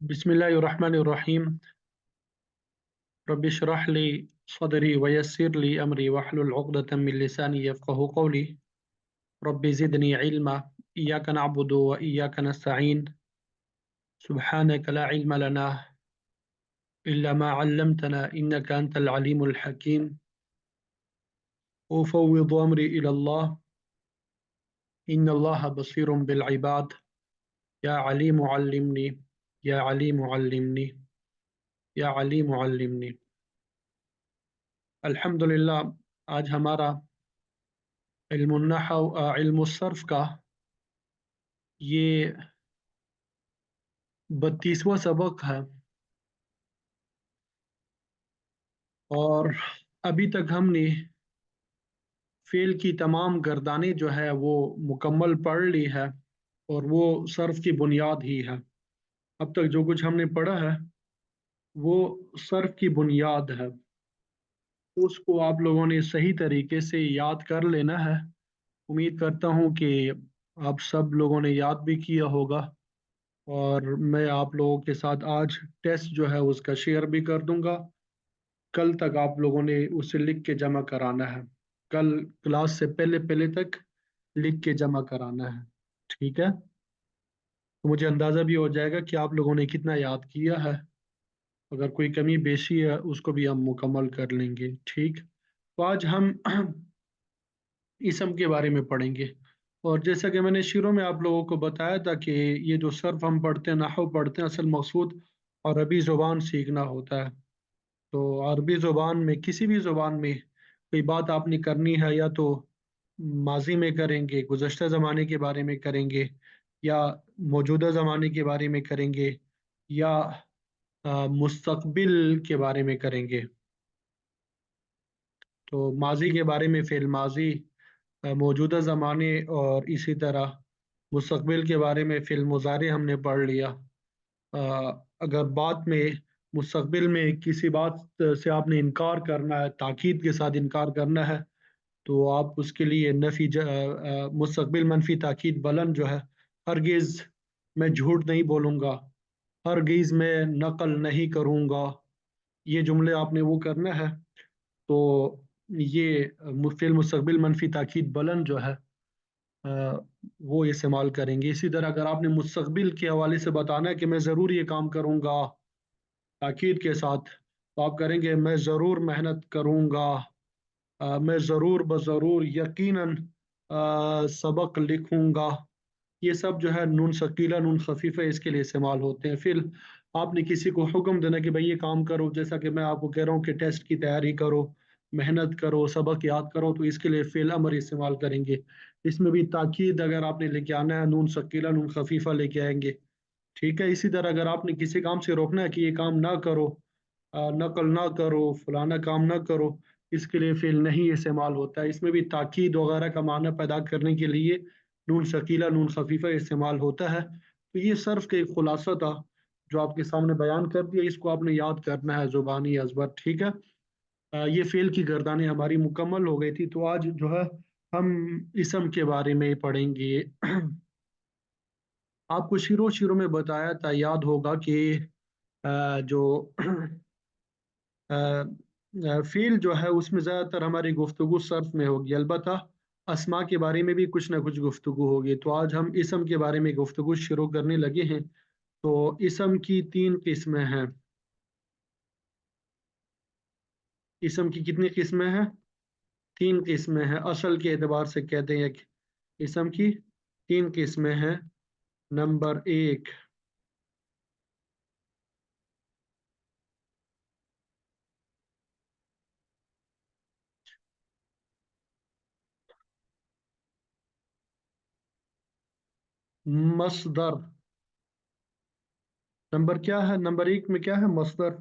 बिस्मिल्लाहिर्रहमानिर्रहीम। रब्बि इश्रह ली सदरी वयस्सिर ली अमरी वहलुल उक़दतम मिन लिसानी यफ़क़हू क़ौली। रब्बि ज़िदनी इल्मा। इय्याका नअबुदु व इय्याका नस्तईन। सुब्हानका ला इल्मा लना इल्ला मा अल्लमतना इन्नका अंतल अलीमुल हकीम। उफ़व्विदु अमरी इलल्लाह इन्नल्लाहा बसीरुम बिल इबाद। या अलीमु अल्लिमनी या अलीमु अल्लिमनी या अलीमु अल्लिमनी। अल्हम्दुलिल्लाह, आज हमारा इल्मुस्सर्फ का ये 32वां सबक है। और अभी तक हमने फेल की तमाम गर्दानें जो है वो मुकम्मल पढ़ ली है, और वो सर्फ की बुनियाद ही है। अब तक जो कुछ हमने पढ़ा है वो सर्फ की बुनियाद है। उसको आप लोगों ने सही तरीके से याद कर लेना है। उम्मीद करता हूँ कि आप सब लोगों ने याद भी किया होगा, और मैं आप लोगों के साथ आज टेस्ट जो है उसका शेयर भी कर दूंगा। कल तक आप लोगों ने उसे लिख के जमा कराना है। कल क्लास से पहले पहले तक लिख के जमा कराना है, ठीक है? तो मुझे अंदाज़ा भी हो जाएगा कि आप लोगों ने कितना याद किया है। अगर कोई कमी बेशी है उसको भी हम मुकम्मल कर लेंगे, ठीक? तो आज हम इसम के बारे में पढ़ेंगे। और जैसा कि मैंने शुरू में आप लोगों को बताया था कि ये जो सर्फ हम पढ़ते हैं, नहव पढ़ते हैं, असल मकसूद अरबी ज़ुबान सीखना होता है। तो अरबी ज़ुबान में, किसी भी ज़ुबान में कोई बात आपने करनी है, या तो माजी में करेंगे, गुज़श्ता ज़माने के बारे में करेंगे, या मौजूदा ज़माने के बारे में करेंगे, या मुस्तकबिल के बारे में करेंगे। तो माजी के बारे में फ़िल माजी, मौजूदा ज़माने, और इसी तरह मुस्तकबिल के बारे में फ़िल मुज़ारे हमने पढ़ लिया। अगर बात में, मुस्तकबिल में किसी बात से आपने इनकार करना है, ताकीद के साथ इनकार करना है, तो आप उसके लिए मुस्तकबिल मनफी ताकीद बुलंद जो है, हरगिज़ मैं झूठ नहीं बोलूँगा, हरगिज़ मैं नकल नहीं करूँगा, ये जुमले आपने वो करना है। तो ये फिल मुस्तकबिल मनफी ताकीद बुलंद जो है, अ, वो इस्तेमाल करेंगे। इसी तरह अगर आपने मुस्तकबिल के हवाले से बताना है कि मैं ज़रूर ये काम करूँगा ताकीद के साथ, तो आप करेंगे मैं ज़रूर मेहनत करूँगा, मैं ज़रूर बज़रूर यकीनन सबक लिखूँगा। ये सब जो है नून शकीला नून खफीफा इसके लिए इस्तेमाल होते हैं। फिर आपने किसी को हुक्म देना कि भाई ये काम करो, जैसा कि मैं आपको कह रहा हूँ कि टेस्ट की तैयारी करो, मेहनत करो, सबक याद करो, तो इसके लिए फ़िल अमर इस्तेमाल करेंगे। इसमें भी ताकीद अगर आपने लेके आना है, नून शकीला नून खफीफा लेके आएंगे, ठीक है? इसी तरह अगर आपने किसी काम से रोकना है कि ये काम ना करो, नकल ना करो, फलाना काम ना करो, इसके लिए फ़िल नहीं इस्तेमाल होता है। इसमें भी ताकीद वगैरह का माना पैदा करने के लिए नून शकीला नून खफीफा इस्तेमाल होता है। तो ये सर्फ का एक खुलासा था जो आपके सामने बयान कर दिया। इसको आपने याद करना है ज़ुबानी अज़बर, ठीक है? ये फ़ेल की गर्दानें हमारी मुकम्मल हो गई थी। तो आज जो है हम इसम के बारे में पढ़ेंगे। आपको शुरू शुरू में बताया था, याद होगा कि जो फ़ील जो है उसमें ज़्यादातर हमारी गुफ्तगू सर्फ में होगी, अलबत्ता अस्मा के बारे में भी कुछ ना कुछ गुफ्तगू होगी। तो आज हम इसम के बारे में गुफ्तगू शुरू करने लगे हैं। तो इसम की तीन किस्में हैं। इसम की कितनी किस्में हैं? तीन किस्में हैं। असल के एतबार से कहते हैं कि इसम की तीन किस्में हैं। नंबर एक, मसदर। नंबर क्या है? नंबर एक में क्या है? मसदर।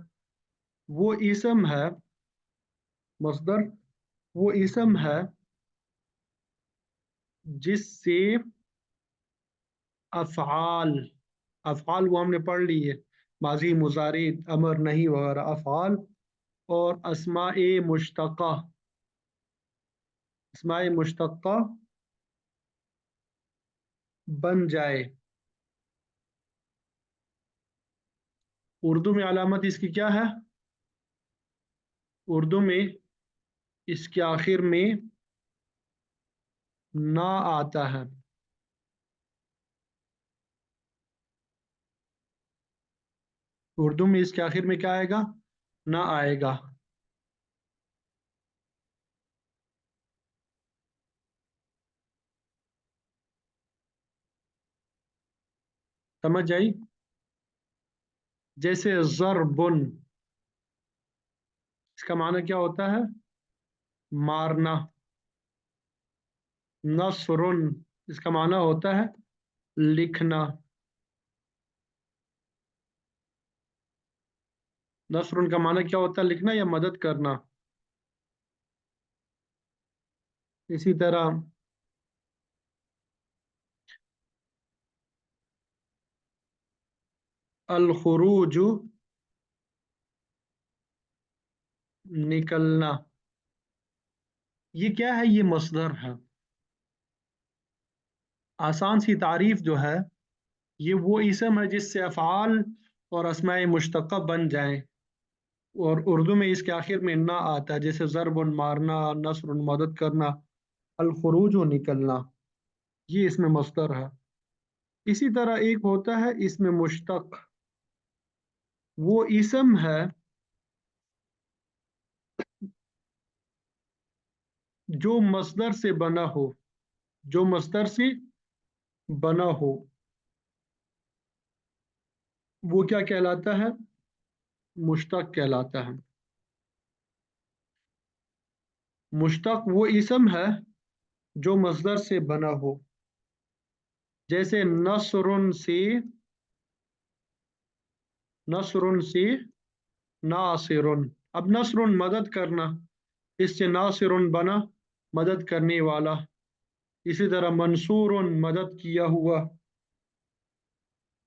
वो इसम है, मसदर वो इसम है जिससे अफ़आल, अफ़आल वो हमने पढ़ ली है, माजी मुजारी अमर नहीं वगैरह अफ़आल, और अस्माए मुश्तक़ा, अस्माए मुश्तक़ा बन जाए। उर्दू में अलामत इसकी क्या है? उर्दू में इसके आखिर में ना आता है। उर्दू में इसके आखिर में क्या आएगा? ना आएगा। समझ आई? जैसे ज़रबुन, इसका माना क्या होता है? मारना। नसरुन, इसका माना होता है लिखना। नसरुन का माना क्या होता है? लिखना या मदद करना। इसी तरह अल खुरूज, निकलना। ये क्या है? ये मसदर है। आसान सी तारीफ जो है, ये वो इसम है जिससे अफ़आल और अस्माए मुश्तक़ा बन जाएं, और उर्दू में इसके आखिर में ना आता है। जैसे ज़रबुन, मारना, नस्रुन, मदद करना, अल खुरूज, निकलना। ये इसमें मसदर है। इसी तरह एक होता है इसमें मुश्तक। वो इसम है जो मसदर से बना हो। जो मसदर से बना हो, वो क्या कहलाता है? मुश्तक कहलाता है। मुश्तक वो इसम है जो मसदर से बना हो। जैसे नसरुन से, नसरुन से नासिरुन। अब नसरुन मदद करना, इससे नासिरुन बना मदद करने वाला। इसी तरह मंसूरुन मदद किया हुआ।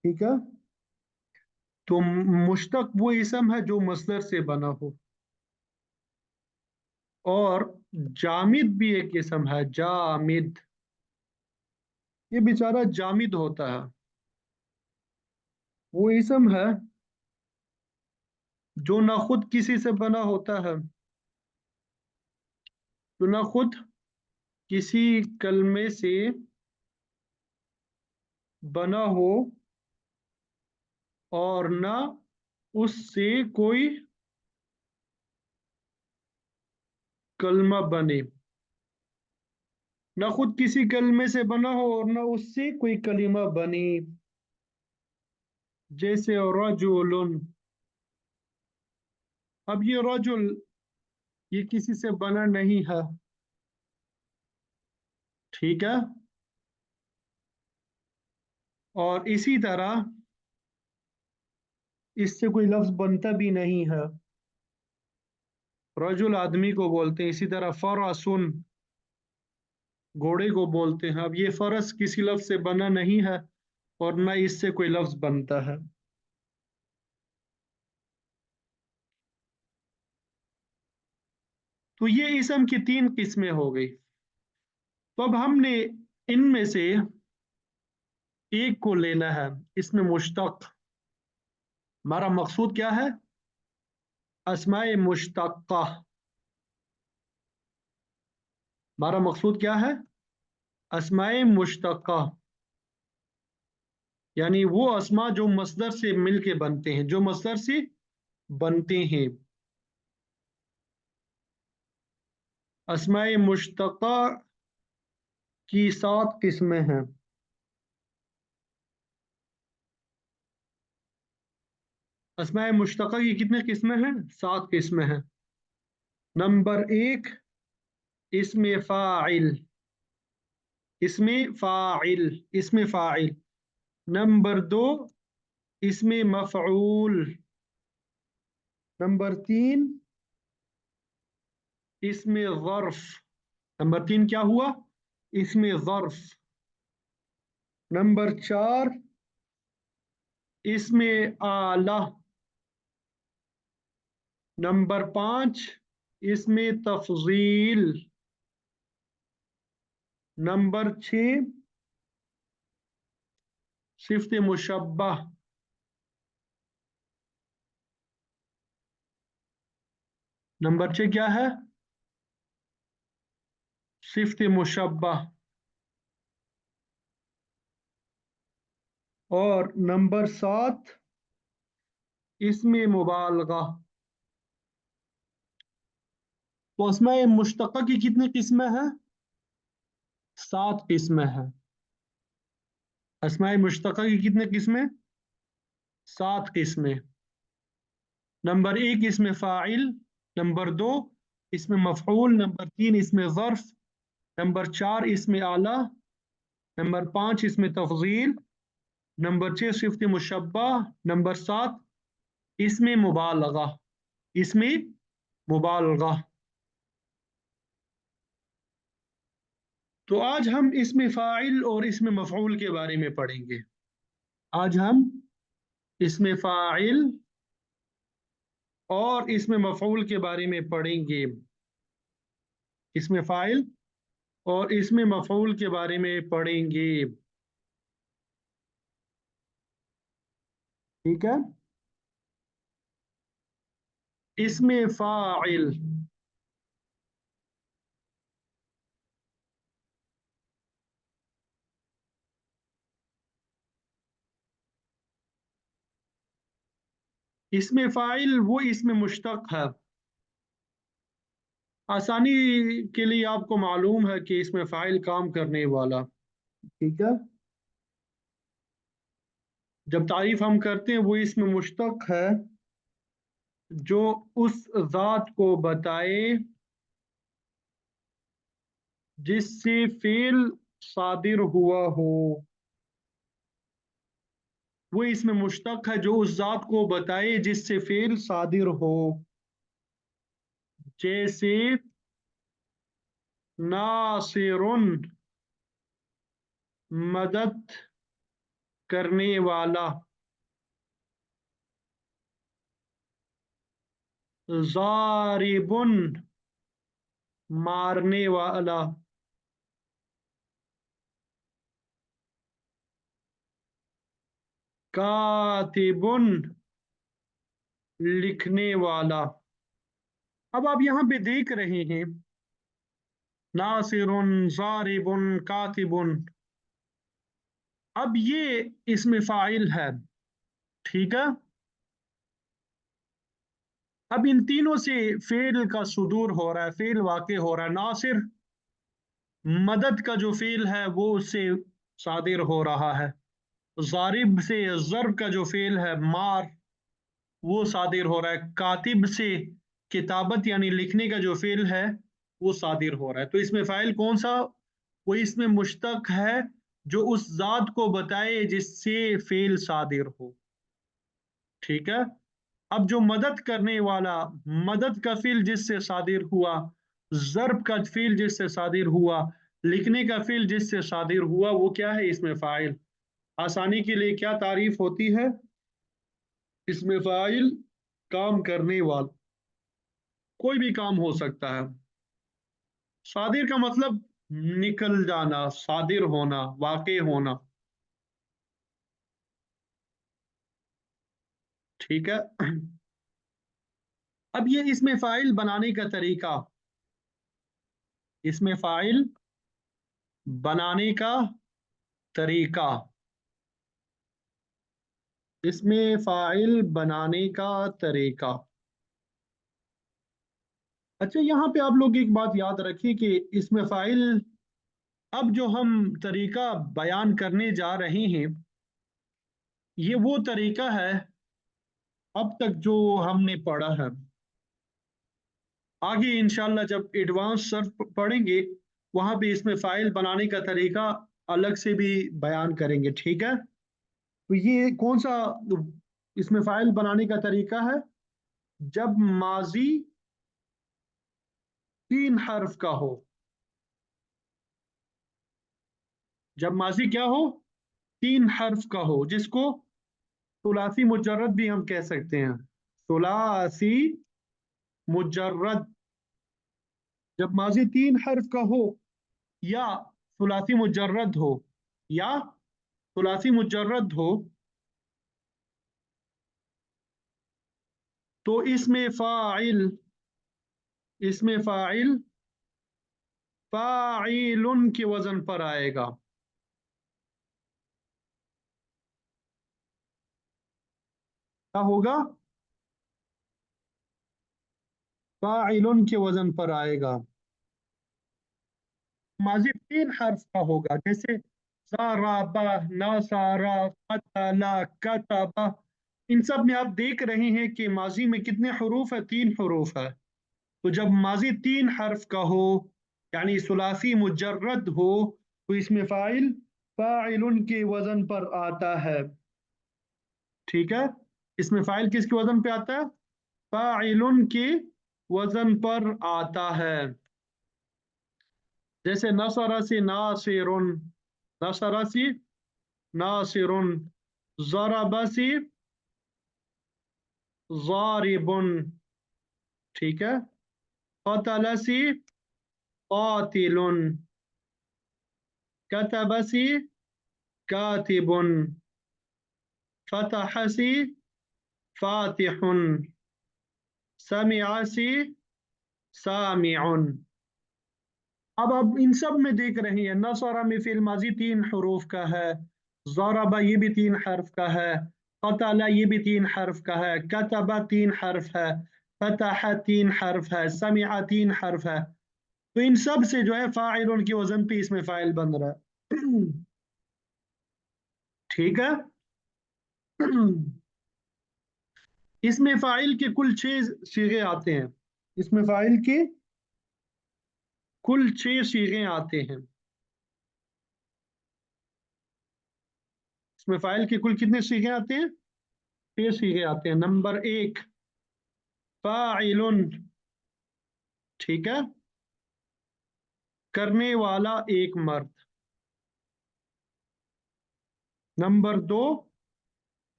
ठीक है। तो मुश्तक वो इसम है जो मसदर से बना हो। और जामिद भी एक इसम है, जामिद। ये बेचारा जामिद होता है। वो इसम है जो ना खुद किसी से बना होता है, जो ना खुद किसी कलमे से बना हो, और ना उससे कोई कलमा बने। ना खुद किसी कलमे से बना हो और ना उससे कोई कलीमा बने। जैसे रजुलुन। अब ये रजुल, ये किसी से बना नहीं है। ठीक है। और इसी तरह इससे कोई लफ्ज बनता भी नहीं है। रजुल आदमी को बोलते हैं। इसी तरह फरसुन, घोड़े को बोलते हैं। अब ये फरस किसी लफ्ज से बना नहीं है, और न इससे कोई लफ्ज बनता है। तो ये इसम की तीन किस्में हो गई। तो अब हमने इनमें से एक को लेना है, इसमें मुश्तक। हमारा मकसूद क्या है? अस्माए मुश्तक्का। हमारा मकसूद क्या है? अस्माए मुश्तक्का, यानी वो अस्मा जो मसदर से मिलके बनते हैं, जो मसदर से बनते हैं। अस्माए मुश्तक्का की सात किस्में हैं। अस्माए मुश्तक्का की कितने किस्में हैं? सात किस्में हैं। नंबर एक, इसमें फ़ाइल। इसमें फ़ाइल, इसमें फ़ाइल। नंबर दो, इसमें मफ़ऊल। नंबर तीन, इसमें ज़र्फ़। नंबर तीन क्या हुआ? इसमें ज़र्फ़। नंबर चार, इसमें आला। नंबर पाँच, इसमें तफ़ज़ील। नंबर छः, सिफ़त मुशब्बह। नंबर 6 क्या है? सिफ्त मुशब्बह। और नंबर 7 इसमें मुबालगा। तो अस्माए मुश्तक़ा की कितनी किस्में हैं? 7 किस्में हैं। अस्माए मुश्तक़ा की कितनी किस्में? 7 किस्में। नंबर 1 इसमें फ़ाइल, नंबर 2 इसमें मफ़ऊल, नंबर 3 इसमें ज़र्फ़, नंबर 4 इसमें आला, नंबर 5 इसमें तफ़ज़ील, नंबर 6 सिफ़त मुशब्बह, नंबर 7 इसमें मुबालगा। इसमें मुबालगा। तो आज हम इसमें फ़ाइल और इसमें मफ़ऊल के बारे में पढ़ेंगे। आज हम इसमें फ़ाइल और इसमें मफ़ऊल के बारे में पढ़ेंगे। इसमें फ़ाइल और इसमें मफ़ऊल के बारे में पढ़ेंगे। ठीक है। इसमें फ़ाइल, इसमें फ़ाइल वो इसमें मुश्तक़ है। आसानी के लिए आपको मालूम है कि इसमें फ़ाइल काम करने वाला। ठीक है। जब तारीफ हम करते हैं वो इसमें मुश्तक़ है जो उस ज़ात को बताए जिससे फ़ेल सादिर हुआ हो। वो इसमें मुश्तक़ है जो उस ज़ात को बताए जिससे फ़ेल सादिर हो। जैसे नासिरुन, मदद करने वाला, ज़ारिबुन, मारने वाला, कातिबुन, लिखने वाला। अब आप यहाँ पे देख रहे हैं नासिरुन, ज़ारिबुन, कातिबुन। अब ये इसमें फ़ाइल है। ठीक है। अब इन तीनों से फेल का सुदूर हो रहा है, फेल वाक़े हो रहा है। नासिर मदद का जो फेल है वो उससे सादिर हो रहा है। ज़ारिब से ज़र्ब का जो फेल है मार, वो सादिर हो रहा है। कातिब से किताबत यानी लिखने का जो फेल है वो सादिर हो रहा है। तो इसमें फ़ाइल कौन सा? वो इसमें मुश्तक है जो उस ज़ात को बताए जिससे फेल सादिर हो। ठीक है। अब जो मदद करने वाला, मदद का फ़िल जिससे सादिर हुआ, ज़र्ब का फ़िल जिससे सादिर हुआ, लिखने का फ़िल जिससे सादिर हुआ, वो क्या है? इसमें फ़ाइल। आसानी के लिए क्या तारीफ होती है? इसमें फ़ाइल काम करने वाला। कोई भी काम हो सकता है। सादिर का मतलब निकल जाना, सादिर होना, वाक़े होना। ठीक है। अब ये इसमें फ़ाइल बनाने का तरीका, इसमें फ़ाइल बनाने का तरीका, इसमें फ़ाइल बनाने का तरीका। अच्छा, यहाँ पे आप लोग एक बात याद रखिए कि इसमें फ़ाइल, अब जो हम तरीका बयान करने जा रहे हैं, ये वो तरीका है अब तक जो हमने पढ़ा है। आगे इंशाल्लाह जब एडवांस सर्फ पढ़ेंगे वहां पे इसमें फ़ाइल बनाने का तरीका अलग से भी बयान करेंगे। ठीक है। तो ये कौन सा इसमें फ़ाइल बनाने का तरीका है? जब माजी 3 हर्फ का हो। जब माजी क्या हो? 3 हर्फ का हो, जिसको सुलासी मुजर्रद भी हम कह सकते हैं। सुलासी मुजर्रद। जब माजी 3 हर्फ का हो या सुलासी मुजर्रद हो, या सुलासी मुजर्रद हो, तो इसमें फ़ाइल इसमें फाइल फाइलुन के वजन पर आएगा। क्या होगा? फाइलुन के वजन पर आएगा। माजी तीन हर्फ का होगा, जैसे ज़राबा, नसरा, क़तला, कतबा। इन सब में आप देख रहे हैं कि माजी में कितने हरूफ है? तीन हरूफ है। तो जब माजी तीन हर्फ का हो, यानी सुलासी मुजर्रद हो, तो इसमें फाइल फाइलुन के वजन पर आता है। ठीक है, इसमें फाइल किसके वजन पे आता है? फाइलुन के वजन पर आता है। जैसे नसरा से नासिरुन, नसरा से नासिरुन, ज़रबा से ज़ारिबुन। ठीक है, क़तल से क़ातिलुन, कतब से कातिबुन, फतह से फातिहुन, समिअ से सामिउन। अब इन सब में देख रहे हैं, नसरा में फिल माजी तीन हरूफ का है, ज़रबा ये भी तीन हर्फ का है, क़तला ये भी तीन हर्फ का है, कतबा तीन हर्फ है, फतह तीन हर्फ है, समिअ तीन हर्फ है। तो इन सब से जो है फाइल के वजन पे इसमें फाइल बन रहा है। ठीक है। इसमें फाइल के कुल 6 सीगे आते हैं। इसमें फाइल के कुल 6 सीगे आते हैं। इसमें फाइल के कुल कितने सीगे आते हैं? 6 सीगे आते हैं। नंबर 1 फाइलुन, ठीक है, करने वाला एक मर्द। नंबर 2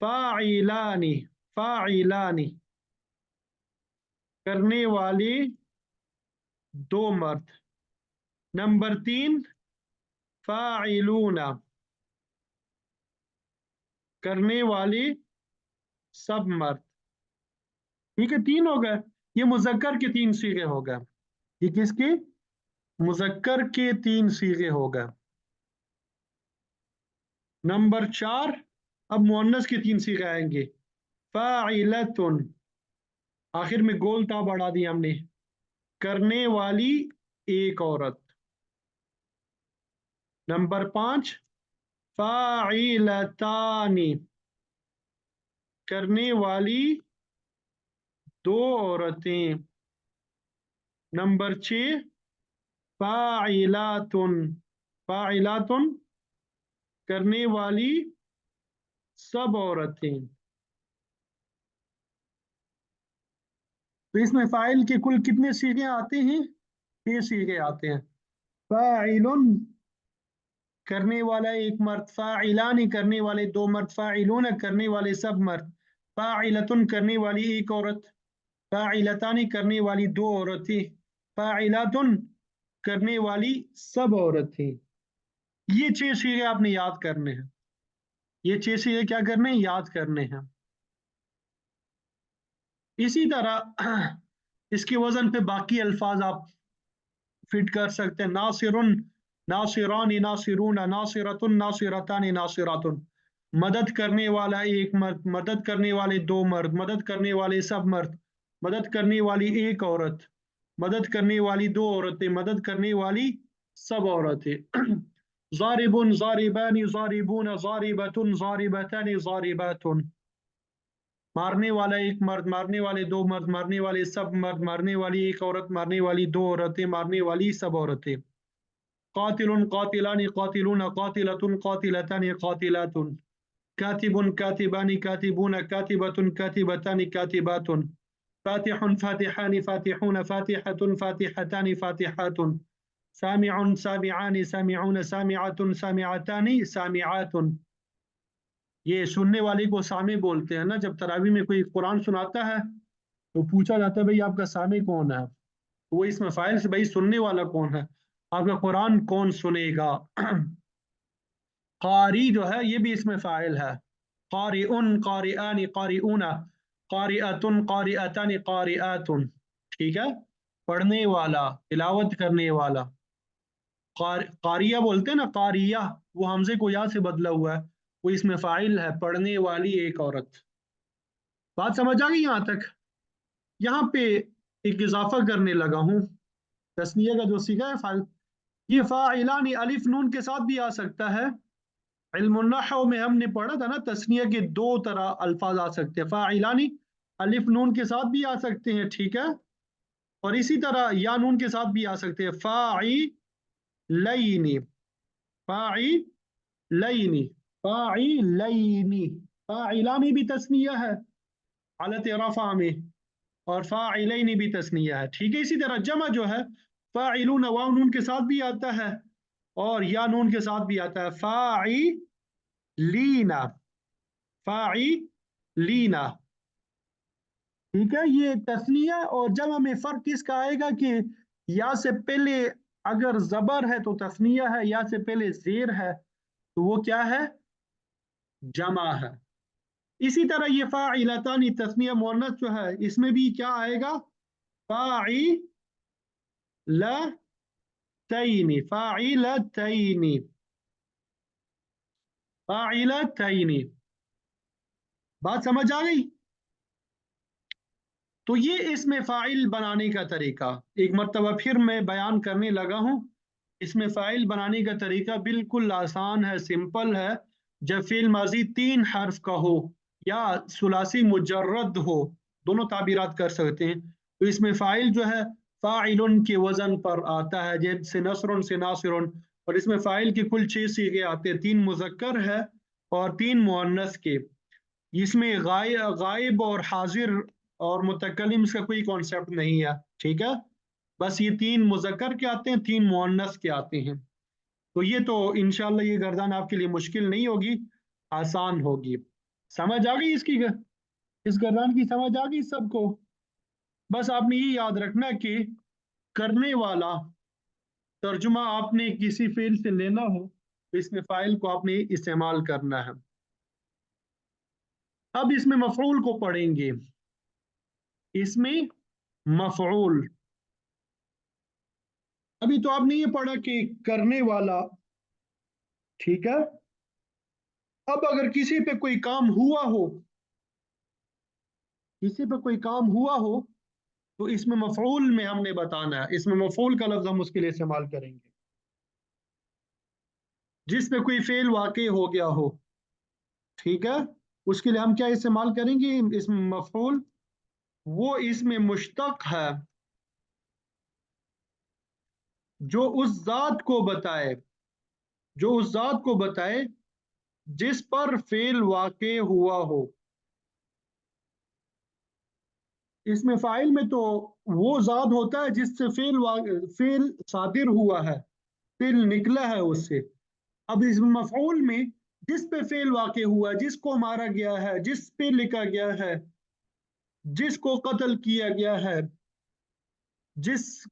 फाइलानी, फाइलानी, करने वाले दो मर्द। नंबर 3 फाइलूना, करने वाले सब मर्द। ठीक है, 3 हो गए। ये मुजक्कर के 3 सीगे हो गए। ये किसके? मुजक्कर के 3 सीगे हो गए। नंबर 4, अब मुअन्नस के 3 सीगे आएंगे। फाइलतुन, आखिर में गोल ता बढ़ा दिया हमने, करने वाली एक औरत। नंबर 5 फाइलतानी, करने वाली दो औरतें। नंबर 6 फाइलातुन, फाइलातुन, करने वाली सब औरतें। तो इसमें फाइल के कुल कितने सीगे आते हैं? 6 सीगे आते हैं। फाइलुन, करने वाला एक मर्द, फाइलानी, करने वाले दो मर्द, फाइलून, करने वाले सब मर्द, फाइलतुन, करने वाली एक औरत, फाइलतानी, करने वाली दो औरतें, फाइलातुन, करने वाली सब औरतें। ये 6 सीगे आपने याद करने हैं। ये 6 सीगे क्या करने हैं? याद करने हैं। इसी तरह इसके वजन पे बाकी अल्फाज आप फिट कर सकते हैं। नासिरुन, नासिरानी, नासिरून, नासिरतुन, नासिरतानी, नासिरातुन। मदद करने वाला एक मर्द, मदद करने वाले दो मर्द, मदद करने वाले सब मर्द, मदद करने वाली एक औरत, मदद करने वाली दो औरतें, मदद करने वाली सब औरतें। ज़ारिबुन, ज़ारिबानी, ज़ारिबून, ज़ारिबतुन, ज़ारिबतानी, ज़ारिबातुन। मारने वाला एक मर्द, मारने वाले दो मर्द, मारने वाले सब मर्द, मारने वाली एक औरत, मारने वाली दो औरतें, मारने वाली सब औरतें। कातिलुन, कातिलानी, कातिलून, कातिलतुन, कातिलतानी, कातिलातुन। कातिबुन, कातिबानी, कातिबून, कातिबतुन, कातिबतानी, कातिबातुन। फातिहुन, फातिहानी, फातिहून, फातिहतुन, फातिहतानी, फातिहातुन। सामिउन, सामिआनी, सामिऊन, सामिअतुन, सामिअतानी, सामिआतुन। ये सुनने वाले को सामी बोलते हैं ना। जब तरावी में कोई कुरान सुनाता है तो पूछा जाता है भाई आपका सामी कौन है, तो वो इसमें फाइल से भाई सुनने वाला कौन है, आपका कुरान कौन सुनेगा। कारी जो है ये भी इसमें फाइल है। कारिउन, कारिआनी, कारिऊना, कारिअतुन, कारिअतानी, कारिआतुन। ठीक है, पढ़ने वाला, तिलावत करने वाला। कारिया बोलते हैं ना, कारिया, वो हमजे को या से बदला हुआ है, वो इसमें फाइल है, पढ़ने वाली एक औरत। बात समझ आ गई यहाँ तक? यहाँ पे एक इजाफा करने लगा हूँ, तस्निया का जो सीगा है फाइल, ये फाइलानी अलिफ नून के साथ भी आ सकता है। इल्मुन नहव में हमने पढ़ा था ना, तस्निया के दो तरह अल्फाज आ सकते हैं, फाइलानी अलिफ नून के साथ भी आ सकते हैं, ठीक है, और इसी तरह या नून के साथ भी आ सकते हैं, फाइलैनी, फाइलैनी, फाइलैनी। फाइलानी भी तस्निया है हालत रफा में, और फाइलैनी भी तस्निया है, ठीक है। इसी तरह जमा जो है, फाइलून वाव नून के साथ भी आता है और या नून के साथ भी आता है, फाइलीना, फाइलीना, ठीक है। ये तस्निया और जमा में फर्क इसका आएगा कि या से पहले अगर जबर है तो तस्निया है, या से पहले जेर है तो वो क्या है, जमा है। इसी तरह ये फाइलतानी तस्निया मुअन्नस जो है, इसमें भी क्या आएगा, फाइलतैनी, फाइलतैनी, फाइलतैनी। बात समझ आ गई? तो ये इसमें फ़ाइल बनाने का तरीका एक मर्तबा फिर मैं बयान करने लगा हूँ। इसमें फ़ाइल बनाने का तरीका बिल्कुल आसान है, सिंपल है। जब फ़िल माज़ी 3 हर्फ का हो या सुलासी मुजर्रद हो, दोनों ताबीरात कर सकते हैं, तो इसमें फ़ाइल जो है फ़ाइलुन के वज़न पर आता है, जैसे नसरुन से नासिरुन। और इसमें फ़ाइल के कुल 6 सीगे आते हैं, 3 मुज़क्कर है और 3 मुअन्नस के। इसमें गायब और हाजिर और मुतकलिम का कोई कॉन्सेप्ट नहीं है, ठीक है। बस ये 3 मुजक्कर के आते हैं, 3 मुअन्नस के आते हैं। तो ये तो इंशाल्लाह ये गर्दन आपके लिए मुश्किल नहीं होगी, आसान होगी। समझ आ गई इसकी, इस गर्दन की समझ आ गई सबको? बस आपने ये याद रखना कि करने वाला तर्जुमा आपने किसी फेल से लेना हो तो इसमें फाइल को आपने इस्तेमाल करना है। अब इसमें मफऊल को पढ़ेंगे। इसमें मफऊल, अभी तो आपने ये पढ़ा कि करने वाला, ठीक है। अब अगर किसी पे कोई काम हुआ हो, किसी पे कोई काम हुआ हो, तो इसमें मफऊल में हमने बताना है, इसमें मफऊल का लफ्ज हम उसके लिए इस्तेमाल करेंगे। जिस पे कोई फेल वाक़ई हो गया हो, ठीक है, उसके लिए हम क्या इस्तेमाल करेंगे, इसमें मफऊल। वो इसमें मुश्तक है जो उस जात को बताए, जो उस जात को बताए जिस पर फेल वाक़ई हुआ हो। इसमें फाइल में तो वो जात होता है जिससे फेल सादिर हुआ है, फेल निकला है उससे। अब इस मफऊल में जिस पे फेल वाक़ई हुआ है, जिसको मारा गया है, जिस पे लिखा गया है, जिसको कत्ल किया गया है, जिस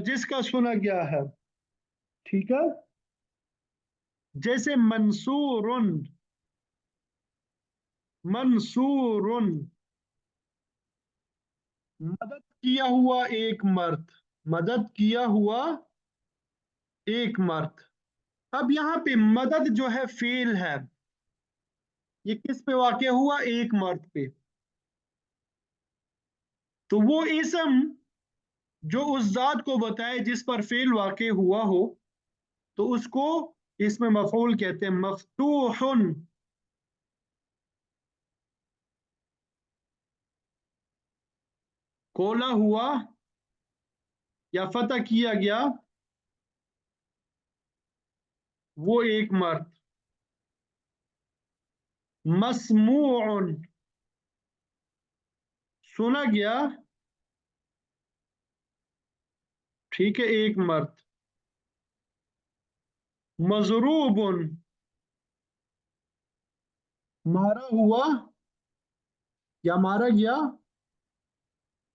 जिसका सुना गया है, ठीक है। जैसे मंसूरुन, मंसूरुन, मदद किया हुआ एक मर्द, मदद किया हुआ एक मर्द। अब यहाँ पे मदद जो है फेल है, ये किस पे वाक़या हुआ, एक मर्द पे। तो वो इसम जो उस जात को बताए जिस पर फेल वाक़ई हुआ हो, तो उसको इसमें मफऊल कहते हैं, मफ्तूहुन, खोला हुआ या फतह किया गया वो एक मर्द। मसमूउन, सुना गया, ठीक है, एक मर्द। मजरूबुन, मारा हुआ या मारा गया,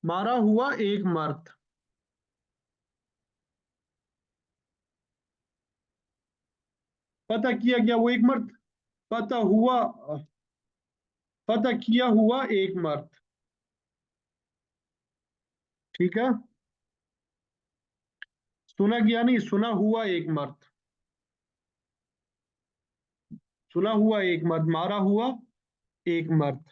मारा हुआ एक मर्द। फतह किया गया वो एक मर्द, फतह हुआ, फतह किया हुआ एक मर्द, ठीक है। सुना गया नहीं, सुना हुआ एक मर्द। सुना हुआ एक मर्द, मारा हुआ एक मर्द।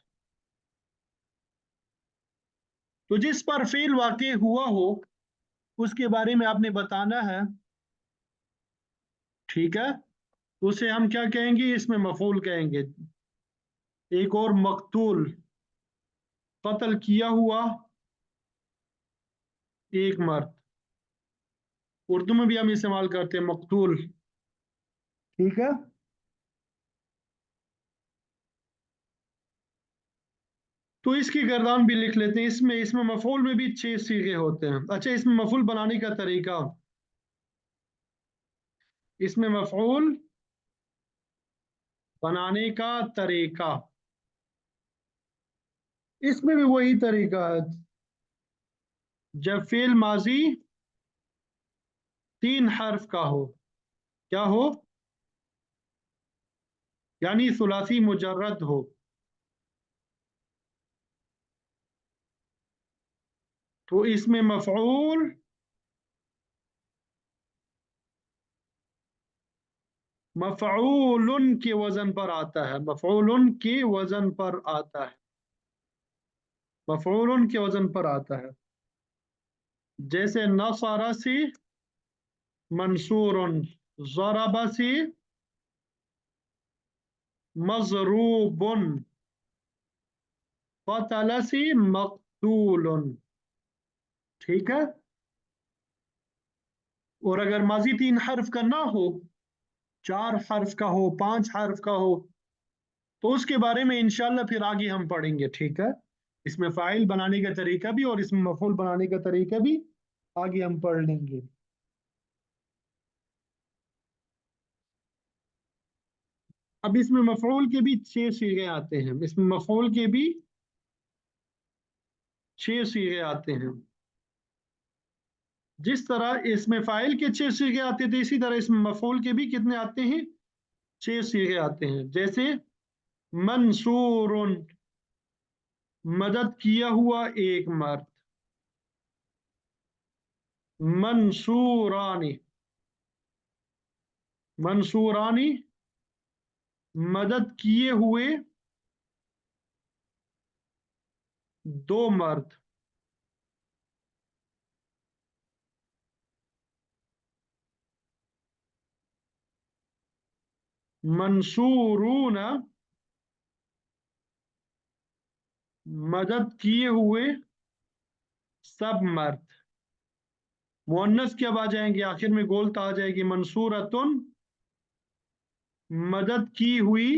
तो जिस पर फेल वाक़ई हुआ हो उसके बारे में आपने बताना है। ठीक है, तो उसे हम क्या कहेंगे, इसमें मफूल कहेंगे। एक और, मकतूल, कत्ल किया हुआ एक मर्द। उर्दू में भी हम इस्तेमाल करते हैं मकतूल। ठीक है, तो इसकी गर्दान भी लिख लेते हैं। इसमें इसमें मफूल में भी 6 सीगे होते हैं। अच्छा, इसमें मफूल बनाने का तरीका, इसमें मफूल बनाने का तरीका, इसमें भी वही तरीका है। जब फेल माजी 3 हर्फ का हो, क्या हो, यानी सुलासी मुजर्रद हो, तो इसमें मफऊल मफऊलन के वजन पर आता है। मफऊलन के वजन पर आता है। मफऊलन के वजन पर आता है। जैसे नसरा से मंसूर, ज़रबा से मजरूबुन, क़तल से मक़तूल। ठीक है, और अगर माजी 3 हर्फ का ना हो, 4 हर्फ का हो, 5 हर्फ का हो, तो उसके बारे में इंशाल्लाह फिर आगे हम पढ़ेंगे। ठीक है, इसमें फाइल बनाने का तरीका भी और इसमें मफूल बनाने का तरीका भी आगे हम पढ़ लेंगे। अब इसमें मफूल के भी 6 सीगे आते हैं। इसमें मफूल के भी 6 सीगे आते हैं। जिस तरह इसमें फाइल के 6 सीगे आते थे, इसी तरह इसमें मफूल के भी कितने आते हैं, 6 सीगे आते हैं। जैसे मंसूरुन, मदद किया हुआ एक मर्द। मंसूरानी, मंसूरानी, मदद किए हुए 2 मर्द। मंसूरून, मदद किए हुए सब मर्द। मुअन्नस कब आ जाएंगे, आखिर में गोलता आ जाएगी। मंसूरतुन, मदद की हुई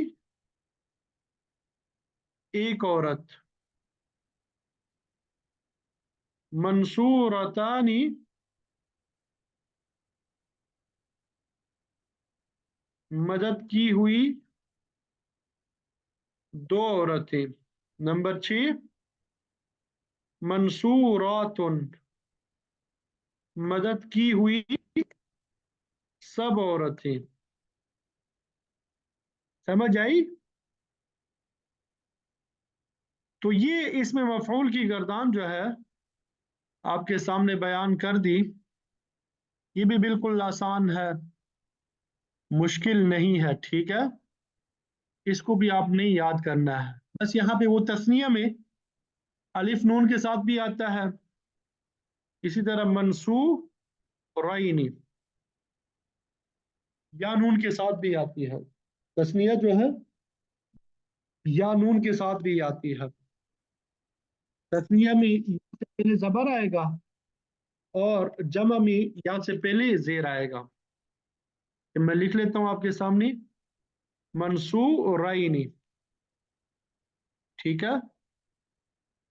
एक औरत। मंसूरतानी, मदद की हुई 2 औरतें। नंबर 6, मंसूरातुन, मदद की हुई सब औरतें। समझ आई? तो ये इसमें मफऊल की गर्दान जो है आपके सामने बयान कर दी। ये भी बिल्कुल आसान है, मुश्किल नहीं है। ठीक है, इसको भी आपने याद करना है। बस यहाँ पे वो तस्निया में अलिफ नून के साथ भी आता है। इसी तरह मंसूरैनी या नून के साथ भी आती है। तस्निया जो है या नून के साथ भी आती है। तस्निया में या से पहले जबर आएगा और जमा में या से पहले जेर आएगा। मैं लिख लेता हूं आपके सामने, मंसूरैनी। ठीक है,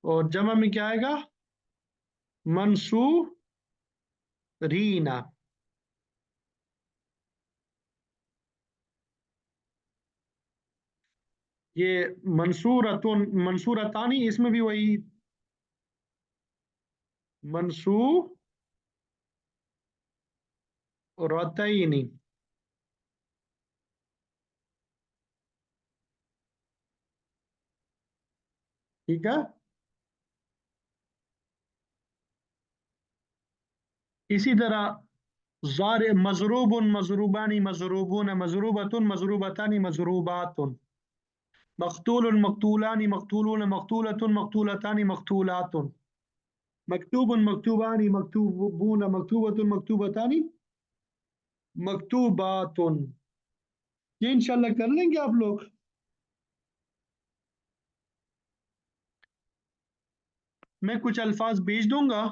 और जमा में क्या आएगा, मंसूरीना। ये मंसूरतुन, मंसूरतानी, इसमें भी वही मंसूरतैनी। ठीक है, इसी तरह ज़ार मज़रूबुन मज़रूबानी मज़रूबून मज़रूबतुन मज़रूबतानी मज़रूबातुन, मक़तूलुन मक़तूलानी मक़तूलून मक़तूलतुन मक़तूलतानी मक़तूलातुन, मकतूबुन मकतूबानी मकतूबून मकतूबतुन मकतूबतानी मकतूबातुन। ये इंशाल्लाह कर लेंगे आप लोग। मैं कुछ अल्फाज भेज दूंगा,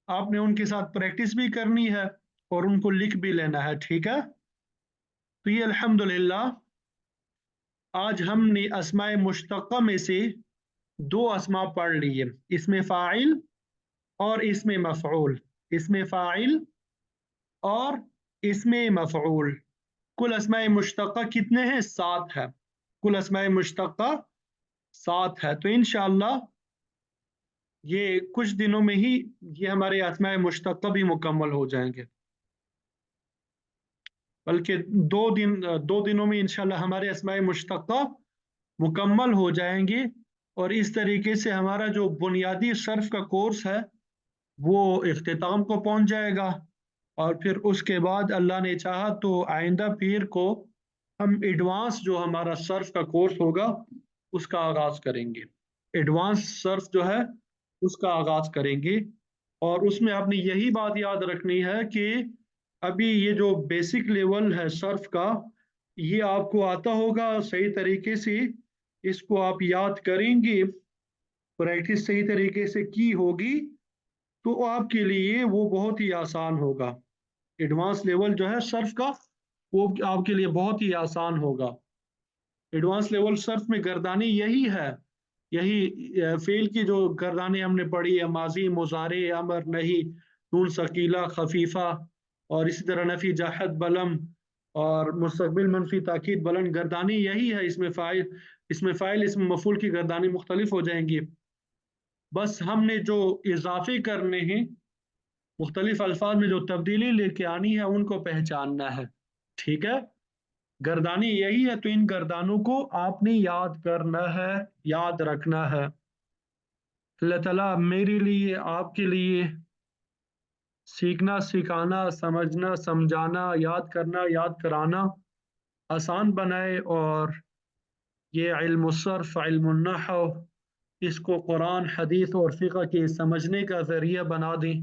आपने उनके साथ प्रैक्टिस भी करनी है और उनको लिख भी लेना है, ठीक है। तो ये अल्हम्दुलिल्लाह आज हमने अस्माए मुश्तक़ा में से दो अस्मा पढ़ लिए, इसमें फ़ाइल और इसमें मफ़ऊल, इसमें फ़ाइल और इसमें मफ़ऊल। कुल अस्माए मुश्तक़ा कितने हैं? 7 है। कुल अस्माए मुश्तक़ा 7 है। तो इंशाअल्लाह ये कुछ दिनों में ही ये हमारे अस्माए मुश्तक़ा भी मुकम्मल हो जाएंगे, बल्कि 2 दिनों में इंशाल्लाह हमारे अस्माए मुश्तक़ा मुकम्मल हो जाएंगे। और इस तरीके से हमारा जो बुनियादी सर्फ का कोर्स है वो इख्तिताम को पहुंच जाएगा। और फिर उसके बाद अल्लाह ने चाहा तो आइंदा पीर को हम एडवांस जो हमारा सर्फ का कोर्स होगा उसका आगाज़ करेंगे। एडवांस सर्फ जो है उसका आगाज़ करेंगे। और उसमें आपने यही बात याद रखनी है कि अभी ये जो बेसिक लेवल है सर्फ का, ये आपको आता होगा सही तरीके से, इसको आप याद करेंगे, प्रैक्टिस सही तरीके से की होगी तो आपके लिए वो बहुत ही आसान होगा। एडवांस लेवल जो है सर्फ का वो आपके लिए बहुत ही आसान होगा। एडवांस लेवल सर्फ में गर्दानी यही है, यही फेल की जो गर्दानी हमने पढ़ी है, माजी मुजारे अमर नहीं, नून सकीला खफीफा, और इसी तरह नफी जाहद बलम और मुस्तकबिल मनफी ताकीद बुलंद, गर्दानी यही है। इसमें फ़ाइल इसमें मफूल की गर्दानी मुख्तलिफ हो जाएंगी। बस हमने जो इजाफे करने हैं, मुख्तलिफ अल्फाज में जो तब्दीली लेके आनी है उनको पहचानना है, ठीक है। गर्दानी यही है, तो इन गर्दानों को आपने याद करना है, याद रखना है। अल्लाह ताला मेरे लिए, आपके लिए सीखना सिखाना समझना समझाना याद करना याद कराना आसान बनाए, और ये इल्म सर्फ इल्म नहव इसको कुरान हदीस और फ़िक़्ह के समझने का ज़रिया बना दें।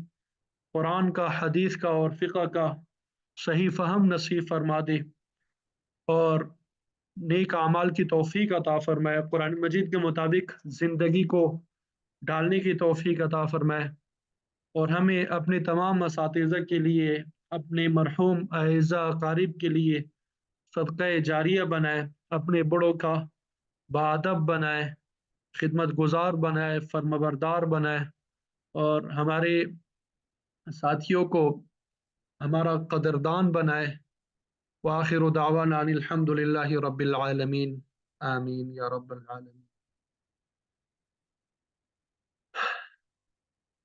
कुरान का, हदीस का और फ़िक़्ह का सही फ़हम नसीब फरमा दे, और नेक अमाल की तौफीक अता फरमाए, कुरान मजीद के मुताबिक ज़िंदगी को ढालने की तौफीक अता फरमाए। और हमें अपने तमाम असातिज़ा के लिए, अपने मरहूम अज़ा क़ारिब के लिए सदक़ा जारिया बनाए, अपने बड़ों का बाअदब बनाए, खिदमत गुज़ार बनाए, फर्माबरदार बनाए, और हमारे साथियों को हमारा कदरदान बनाए। व आखिरु दावाना अनिल हम्दुलिल्लाहि रब्बिल आलमीन। आमीन या रब्बल आलमीन।